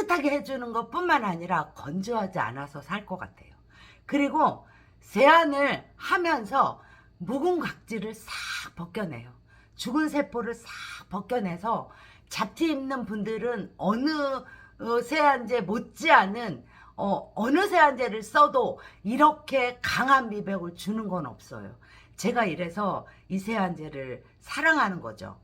깨끗하게 해주는 것뿐만 아니라 건조하지 않아서 살 것 같아요. 그리고 세안을 하면서 묵은 각질을 싹 벗겨내요. 죽은 세포를 싹 벗겨내서 잡티 입는 분들은 어느 세안제 못지않은 어느 세안제를 써도 이렇게 강한 미백을 주는 건 없어요. 제가 이래서 이 세안제를 사랑하는 거죠.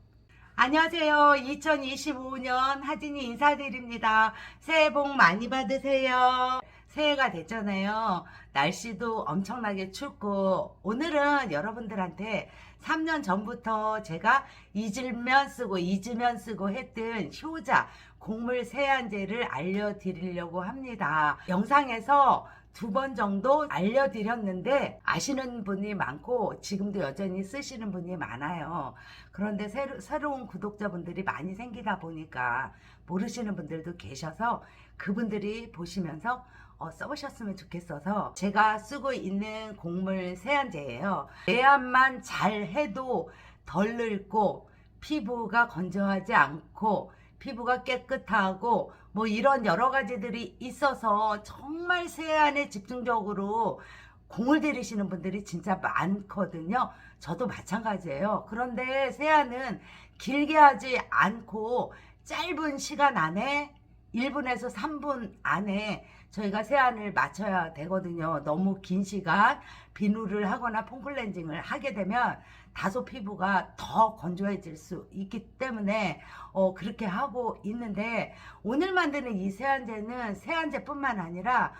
안녕하세요. 2025년 하진이 인사드립니다. 새해 복 많이 받으세요. 새해가 됐잖아요. 날씨도 엄청나게 춥고, 오늘은 여러분들한테 3년 전부터 제가 잊으면 쓰고 했던 효자 곡물 세안제를 알려드리려고 합니다. 영상에서 2번 정도 알려드렸는데 아시는 분이 많고 지금도 여전히 쓰시는 분이 많아요. 그런데 새로운 구독자분들이 많이 생기다 보니까 모르시는 분들도 계셔서 그분들이 보시면서 써보셨으면 좋겠어서 제가 쓰고 있는 곡물 세안제예요. 세안만 잘 해도 덜 늙고 피부가 건조하지 않고 피부가 깨끗하고 뭐 이런 여러 가지들이 있어서 정말 세안에 집중적으로 공을 들이시는 분들이 진짜 많거든요. 저도 마찬가지예요. 그런데 세안은 길게 하지 않고 짧은 시간 안에 1분에서 3분 안에 저희가 세안을 마쳐야 되거든요. 너무 긴 시간 비누를 하거나 폼클렌징을 하게 되면 다소 피부가 더 건조해질 수 있기 때문에 그렇게 하고 있는데, 오늘 만드는 이 세안제는 세안제뿐만 아니라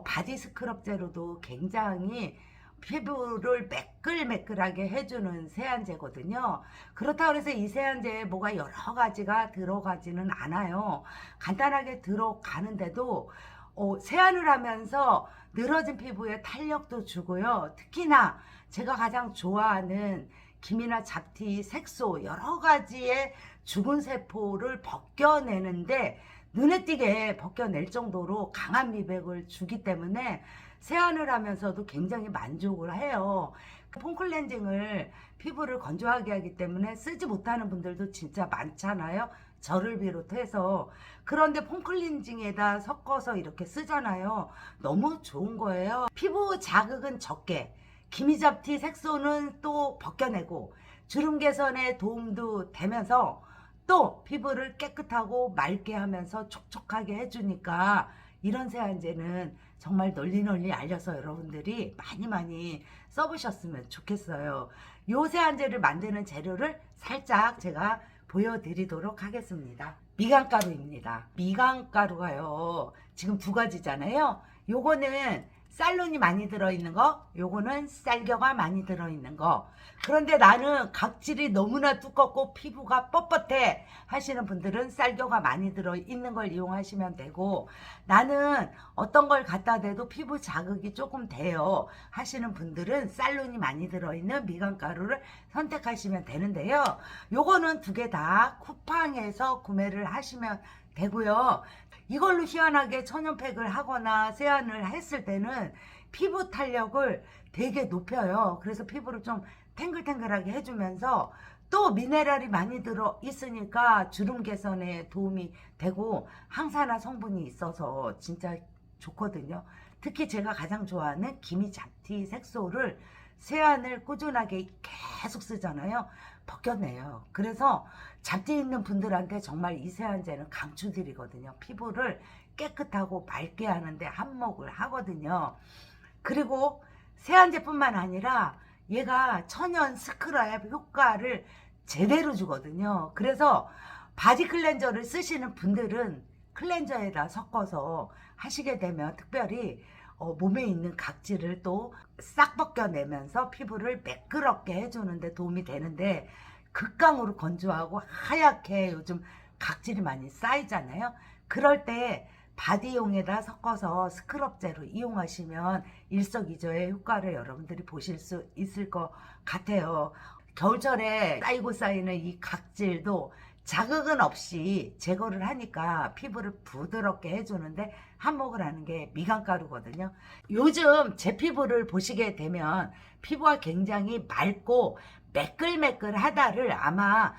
바디 스크럽제로도 굉장히 피부를 매끌매끌하게 해주는 세안제거든요. 그렇다고 해서 이 세안제에 뭐가 여러 가지가 들어가지는 않아요. 간단하게 들어가는데도 세안을 하면서 늘어진 피부에 탄력도 주고요. 특히나 제가 가장 좋아하는 기미나 잡티, 색소 여러 가지의 죽은 세포를 벗겨내는데 눈에 띄게 벗겨낼 정도로 강한 미백을 주기 때문에 세안을 하면서도 굉장히 만족을 해요. 폼클렌징을 피부를 건조하게 하기 때문에 쓰지 못하는 분들도 진짜 많잖아요. 저를 비롯해서. 그런데 폼클렌징에다 섞어서 이렇게 쓰잖아요. 너무 좋은 거예요. 피부 자극은 적게, 기미잡티 색소는 또 벗겨내고 주름 개선에 도움도 되면서 또 피부를 깨끗하고 맑게 하면서 촉촉하게 해주니까 이런 세안제는 정말 널리 알려서 여러분들이 많이 써보셨으면 좋겠어요. 요 세안제를 만드는 재료를 살짝 제가 보여드리도록 하겠습니다. 미강가루입니다. 미강가루가요 지금 2가지잖아요. 요거는 쌀론이 많이 들어있는 거, 요거는 쌀겨가 많이 들어있는 거. 그런데 나는 각질이 너무나 두껍고 피부가 뻣뻣해 하시는 분들은 쌀겨가 많이 들어있는 걸 이용하시면 되고, 나는 어떤 걸 갖다 대도 피부 자극이 조금 돼요 하시는 분들은 쌀론이 많이 들어있는 미강가루를 선택하시면 되는데요. 요거는 2개 다 쿠팡에서 구매를 하시면 되고요. 이걸로 희한하게 천연팩을 하거나 세안을 했을 때는 피부 탄력을 되게 높여요. 그래서 피부를 좀 탱글탱글하게 해주면서 또 미네랄이 많이 들어 있으니까 주름 개선에 도움이 되고 항산화 성분이 있어서 진짜 좋거든요. 특히 제가 가장 좋아하는 기미 잡티 색소를 세안을 꾸준하게 계속 쓰잖아요. 벗겨내요. 그래서 잡티 있는 분들한테 정말 이 세안제는 강추드리거든요. 피부를 깨끗하고 맑게 하는데 한몫을 하거든요. 그리고 세안제뿐만 아니라 얘가 천연 스크럽 효과를 제대로 주거든요. 그래서 바디 클렌저를 쓰시는 분들은 클렌저에다 섞어서 하시게 되면 특별히 몸에 있는 각질을 또 싹 벗겨내면서 피부를 매끄럽게 해주는데 도움이 되는데, 극강으로 건조하고 하얗게 요즘 각질이 많이 쌓이잖아요. 그럴 때 바디용에다 섞어서 스크럽제로 이용하시면 일석이조의 효과를 여러분들이 보실 수 있을 것 같아요. 겨울철에 쌓이고 쌓이는 이 각질도 자극은 없이 제거를 하니까 피부를 부드럽게 해주는데 한몫을 하는 게 미강가루거든요. 요즘 제 피부를 보시게 되면 피부가 굉장히 맑고 매끌매끌하다를 아마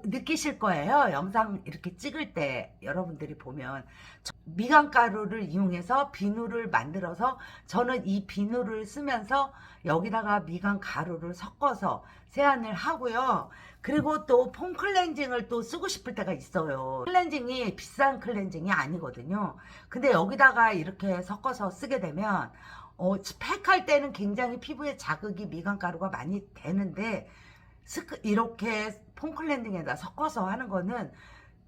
느끼실 거예요. 영상 이렇게 찍을 때 여러분들이 보면 미강가루를 이용해서 비누를 만들어서 저는 이 비누를 쓰면서 여기다가 미강가루를 섞어서 세안을 하고요. 그리고 또 폼 클렌징을 또 쓰고 싶을 때가 있어요. 클렌징이 비싼 클렌징이 아니거든요. 근데 여기다가 이렇게 섞어서 쓰게 되면 팩할 때는 굉장히 피부에 자극이 미강가루가 많이 되는데 이렇게 폼 클렌징에다 섞어서 하는 거는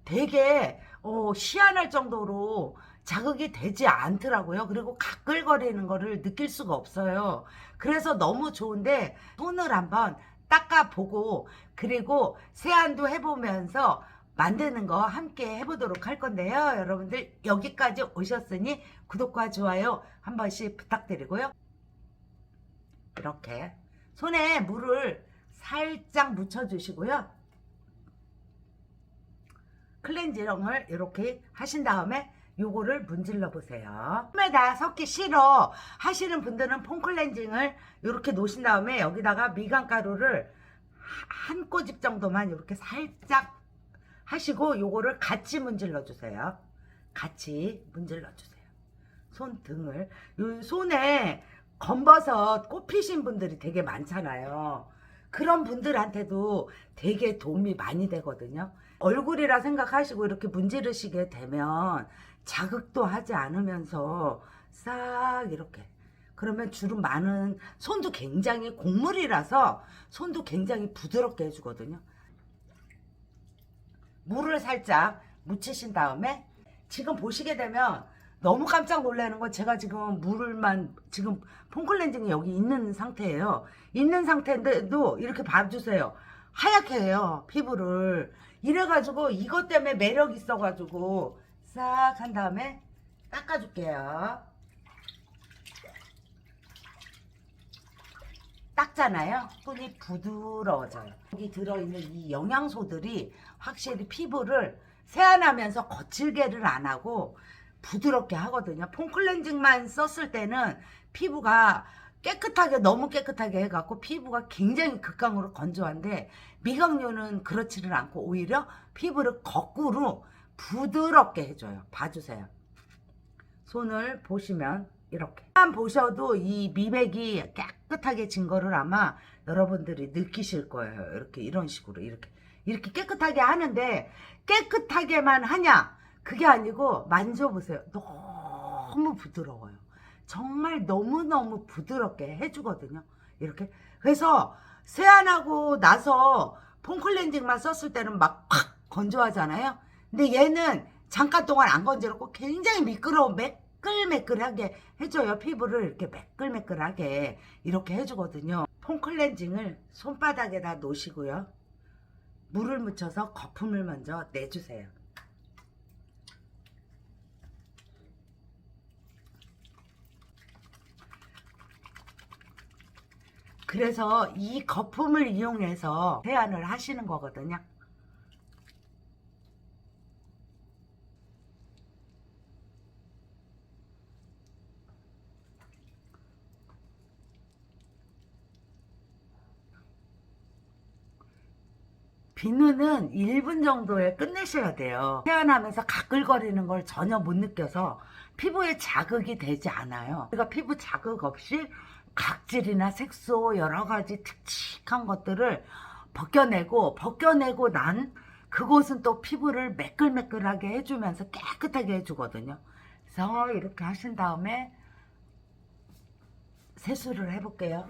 되게 희한할 정도로 자극이 되지 않더라고요. 그리고 가글거리는 거를 느낄 수가 없어요. 그래서 너무 좋은데 손을 한번 닦아보고 그리고 세안도 해보면서 만드는 거 함께 해보도록 할 건데요. 여러분들 여기까지 오셨으니 구독과 좋아요 한 번씩 부탁드리고요. 이렇게 손에 물을 살짝 묻혀주시고요. 클렌징을 이렇게 하신 다음에 요거를 문질러 보세요. 폼에다 섞기 싫어 하시는 분들은 폼 클렌징을 이렇게 놓으신 다음에 여기다가 미강가루를 한 꼬집 정도만 이렇게 살짝 하시고 요거를 같이 문질러 주세요. 같이 문질러 주세요. 손등을. 요 손에 검버섯 꼽히신 분들이 되게 많잖아요. 그런 분들한테도 되게 도움이 많이 되거든요. 얼굴이라 생각하시고 이렇게 문지르시게 되면 자극도 하지 않으면서 싹 이렇게 그러면 주름 많은 손도 굉장히 곡물이라서 손도 굉장히 부드럽게 해주거든요. 물을 살짝 묻히신 다음에 지금 보시게 되면 너무 깜짝 놀라는 건 제가 지금 물만 지금 폼 클렌징이 여기 있는 상태예요. 있는 상태인데도 이렇게 봐주세요. 하얗게 해요 피부를. 이래가지고 이것 때문에 매력 있어가지고 싹 한 다음에 닦아줄게요. 닦잖아요. 손이 부드러워져요. 여기 들어있는 이 영양소들이 확실히 피부를 세안하면서 거칠게를 안 하고 부드럽게 하거든요. 폼 클렌징만 썼을 때는 피부가 깨끗하게 너무 깨끗하게 해갖고 피부가 굉장히 극강으로 건조한데 미강류는 그렇지를 않고 오히려 피부를 거꾸로 부드럽게 해줘요. 봐주세요. 손을 보시면 이렇게만 보셔도 이 미백이 깨끗하게 진 거를 아마 여러분들이 느끼실 거예요. 이렇게 이런 식으로 이렇게 깨끗하게 하는데 깨끗하게만 하냐? 그게 아니고 만져보세요. 너무 부드러워요. 정말 너무너무 부드럽게 해주거든요. 이렇게. 그래서 세안하고 나서 폼 클렌징만 썼을 때는 막 팍 건조하잖아요. 근데 얘는 잠깐 동안 안 건조롭고 굉장히 미끄러워 매끌매끌하게 해줘요. 피부를 이렇게 매끌매끌하게 이렇게 해주거든요. 폼 클렌징을 손바닥에다 놓으시고요. 물을 묻혀서 거품을 먼저 내주세요. 그래서 이 거품을 이용해서 세안을 하시는 거거든요. 비누는 1분 정도에 끝내셔야 돼요. 세안하면서 가글거리는 걸 전혀 못 느껴서 피부에 자극이 되지 않아요. 우리가 피부 자극 없이 각질이나 색소 여러 가지 칙칙한 것들을 벗겨내고 난 그곳은 또 피부를 매끌매끌하게 해주면서 깨끗하게 해주거든요. 그래서 이렇게 하신 다음에 세수를 해볼게요.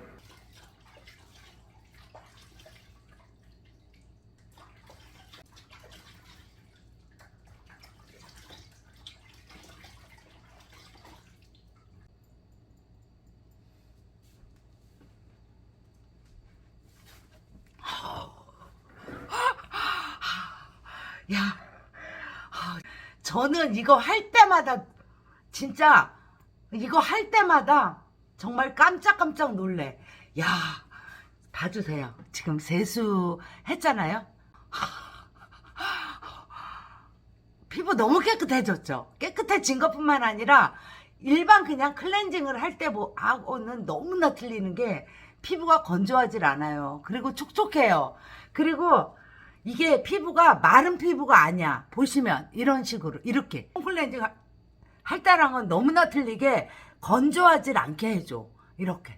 야, 저는 이거 할 때마다 진짜 이거 할 때마다 정말 깜짝깜짝 놀래. 야, 봐주세요. 지금 세수 했잖아요. 피부 너무 깨끗해졌죠. 깨끗해진 것뿐만 아니라 일반 그냥 클렌징을 할 때하고는 너무나 틀리는 게 피부가 건조하질 않아요. 그리고 촉촉해요. 그리고 이게 피부가 마른 피부가 아니야. 보시면 이런 식으로 이렇게 폼 클렌징 할 때랑은 너무나 틀리게 건조하질 않게 해줘. 이렇게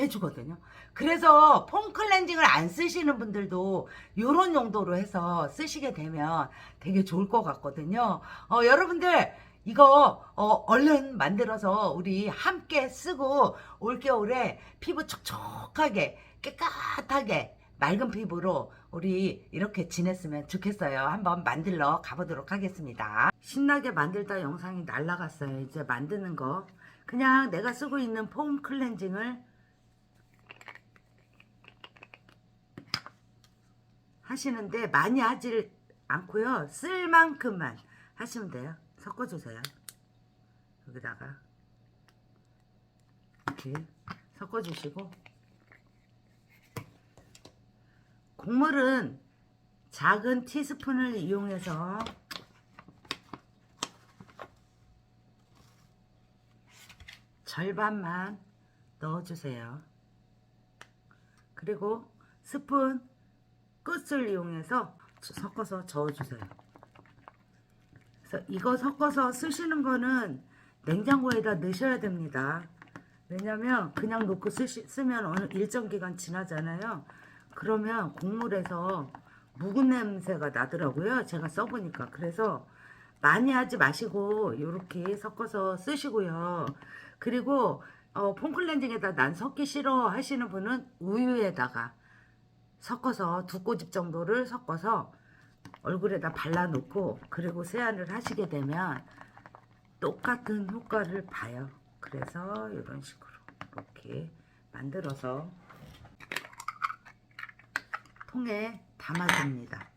해주거든요. 그래서 폼 클렌징을 안 쓰시는 분들도 이런 용도로 해서 쓰시게 되면 되게 좋을 것 같거든요. 여러분들 이거 얼른 만들어서 우리 함께 쓰고 올겨울에 피부 촉촉하게 깨끗하게 맑은 피부로 우리 이렇게 지냈으면 좋겠어요. 한번 만들러 가보도록 하겠습니다. 신나게 만들다 영상이 날라갔어요. 이제 만드는 거 그냥 내가 쓰고 있는 폼 클렌징을 하시는데 많이 하질 않고요. 쓸 만큼만 하시면 돼요. 섞어주세요. 여기다가 이렇게 섞어주시고 곡물은 작은 티스푼을 이용해서 절반만 넣어주세요. 그리고 스푼 끝을 이용해서 섞어서 저어주세요. 그래서 이거 섞어서 쓰시는 거는 냉장고에다 넣으셔야 됩니다. 왜냐면 그냥 놓고 쓰면 어느 일정 기간 지나잖아요. 그러면 곡물에서 묵은 냄새가 나더라고요. 제가 써보니까. 그래서 많이 하지 마시고 이렇게 섞어서 쓰시고요. 그리고 폼 클렌징에다 난 섞기 싫어 하시는 분은 우유에다가 섞어서 2꼬집 정도를 섞어서 얼굴에다 발라놓고 그리고 세안을 하시게 되면 똑같은 효과를 봐요. 그래서 이런 식으로 이렇게 만들어서 통에 담아줍니다.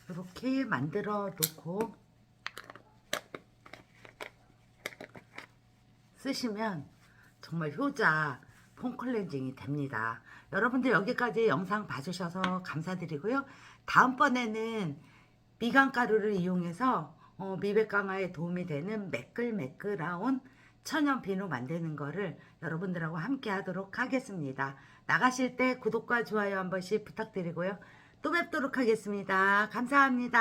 이렇게 만들어 놓고 쓰시면 정말 효자 폼 클렌징이 됩니다. 여러분들 여기까지 영상 봐주셔서 감사드리고요. 다음번에는 미강가루를 이용해서 미백 강화에 도움이 되는 매끌매끌한 천연 비누 만드는 거를 여러분들하고 함께 하도록 하겠습니다. 나가실 때 구독과 좋아요 한 번씩 부탁드리고요. 또 뵙도록 하겠습니다. 감사합니다.